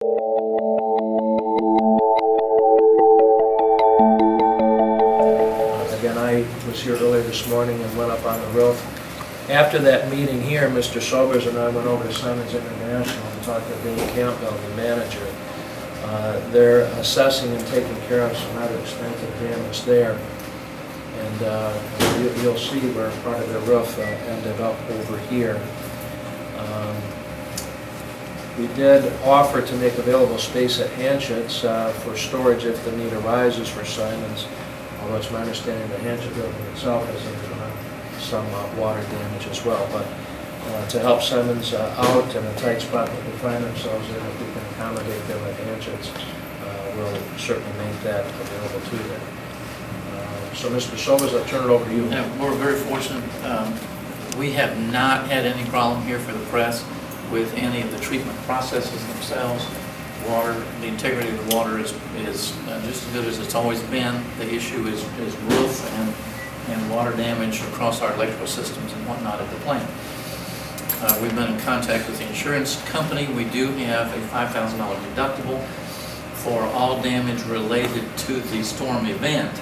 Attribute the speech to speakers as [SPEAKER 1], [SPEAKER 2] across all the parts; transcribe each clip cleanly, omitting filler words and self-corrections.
[SPEAKER 1] Again, I was here earlier this morning and went up on the roof. After that meeting here, Mr. Sobers and I went over to Simonds International and talked to Dane Campbell, the manager. They're assessing and taking care of some rather extensive damage there. And you'll see where part of the roof ended up over here. We did offer to make available space at Hanchett's for storage if the need arises for Simonds, although it's my understanding the Hanchett building itself has some water damage as well. But to help Simonds out in a tight spot that they find themselves in, if we can accommodate them at Hanchett's, we'll certainly make that available to them. So Mr. Sobers, I'll turn it over to you.
[SPEAKER 2] Yeah, we're very fortunate. We have not had any problem here for the press with any of the treatment processes themselves. The integrity of the water is just as good as it's always been. The issue is roof and water damage across our electrical systems and whatnot at the plant. We've been in contact with the insurance company. We do have a $5,000 deductible for all damage related to the storm event,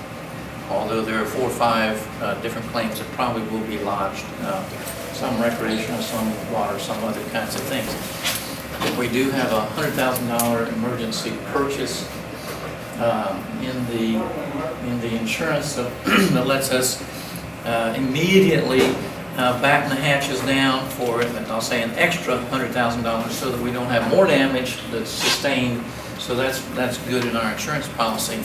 [SPEAKER 2] although there are 4 or 5 different claims that probably will be lodged. Some recreational, some water, some other kinds of things. We do have a $100,000 emergency purchase in the insurance that lets us immediately batten the hatches down for, I'll say, an extra $100,000 so that we don't have more damage that's sustained. So that's good in our insurance policy.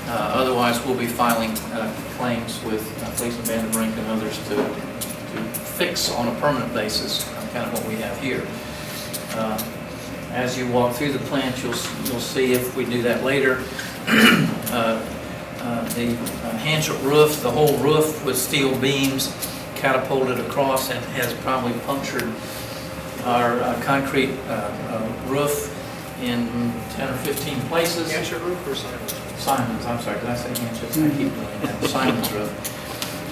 [SPEAKER 2] Otherwise, we'll be filing claims with Gleason, Vanderbrink, and others to fix on a permanent basis kind of what we have here. As you walk through the plant, you'll see, if we do that later, the Hanchett roof, the whole roof with steel beams catapulted across, and has probably punctured our concrete roof in 10 or 15 places.
[SPEAKER 3] Hanchett roof or Simonds?
[SPEAKER 2] Simonds, I'm sorry, did I say Hanchett? I keep doing that. Simonds roof.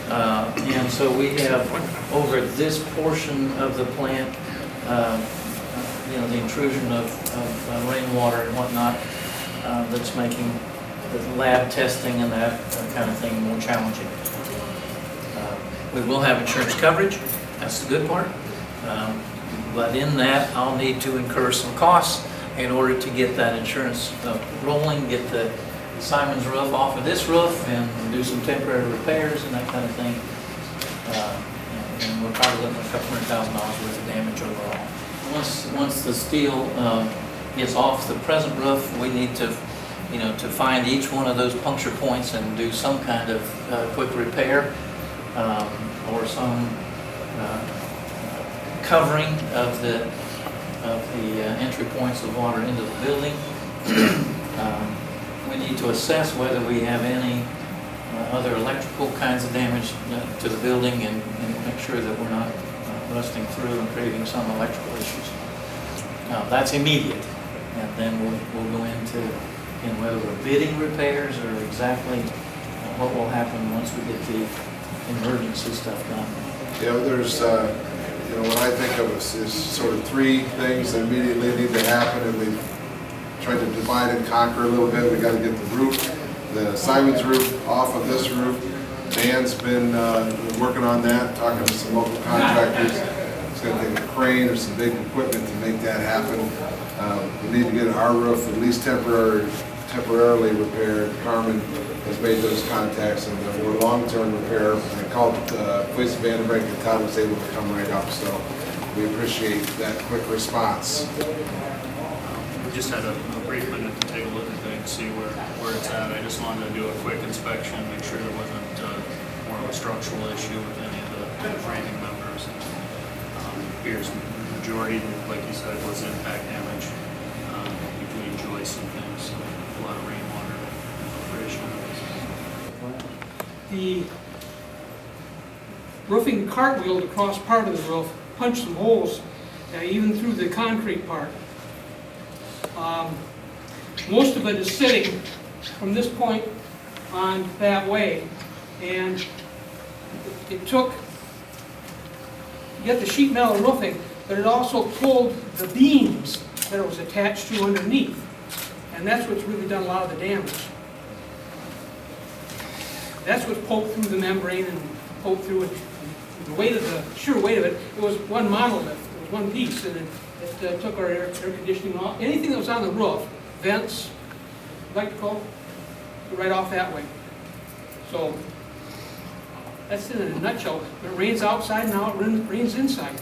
[SPEAKER 2] And so we have, over this portion of the plant, the intrusion of rainwater and whatnot, that's making the lab testing and that kind of thing more challenging. We will have insurance coverage. That's the good part. But in that, I'll need to incur some costs in order to get that insurance rolling, get the Simonds roof off of this roof and do some temporary repairs and that kind of thing. And we're probably looking at a couple $100,000 worth of damage overall. Once the steel is off the present roof, we need to, to find each one of those puncture points and do some kind of quick repair or some covering of the entry points of water into the building. We need to assess whether we have any other electrical kinds of damage to the building and make sure that we're not rusting through and creating some electrical issues. That's immediate, and then we'll go into whether we're bidding repairs or exactly what will happen once we get the emergency stuff done.
[SPEAKER 4] Yeah, there's, what I think of is sort of 3 things that immediately need to happen, and we've tried to divide and conquer a little bit. We got to get the roof, the Simonds roof, off of this roof. Dan's been working on that, talking to some local contractors. It's going to take a crane or some big equipment to make that happen. We need to get our roof at least temporarily repaired. Carmen has made those contacts, and for long-term repair, I called Gleason, Vanderbrink, and Todd was able to come right up. So we appreciate that quick response.
[SPEAKER 3] We just had a brief minute to take a look at things, see where it's at. I just wanted to do a quick inspection, make sure there wasn't more of a structural issue with any of the framing members. Here's the majority, like you said, was impact damage between joists and things. So a lot of rainwater infiltration.
[SPEAKER 5] The roofing cartwheeled across part of the roof, punched some holes, even through the concrete part. Most of it is sitting from this point on that way, and it took to get the sheet metal roofing, but it also pulled the beams that it was attached to underneath. And that's what's really done a lot of the damage. That's what's poked through the membrane and poked through it. The weight of the, sheer weight of it, it was one monolith, it was one piece, and it took our air conditioning off. Anything that was on the roof, vents, electrical, right off that way. So, that's in a nutshell. It rains outside, now it rains inside.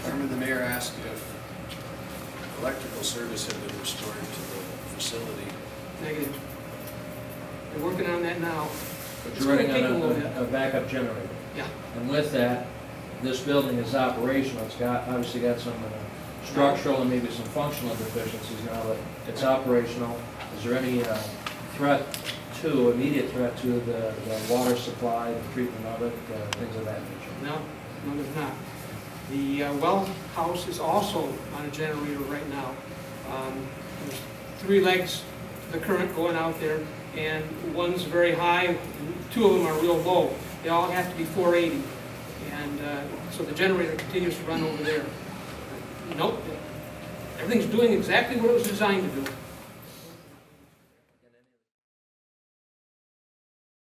[SPEAKER 6] Chairman, the mayor asked if electrical service had been restored to the facility.
[SPEAKER 5] Negative. They're working on that now.
[SPEAKER 1] But
[SPEAKER 5] It's
[SPEAKER 1] you're
[SPEAKER 5] gonna
[SPEAKER 1] running
[SPEAKER 5] take a little
[SPEAKER 1] on
[SPEAKER 5] bit.
[SPEAKER 1] a backup generator.
[SPEAKER 5] Yeah.
[SPEAKER 1] And with that, this building is operational. It's got, obviously got some structural and maybe some functional deficiencies now that it's operational. Is there any immediate threat to the water supply, the treatment of it, things of that nature?
[SPEAKER 5] No, there's not. The well house is also on a generator right now. There's 3 legs to the current going out there, and one's very high, and 2 of them are real low. They all have to be 480, and so the generator continues to run over there. Nope, everything's doing exactly what it was designed to do.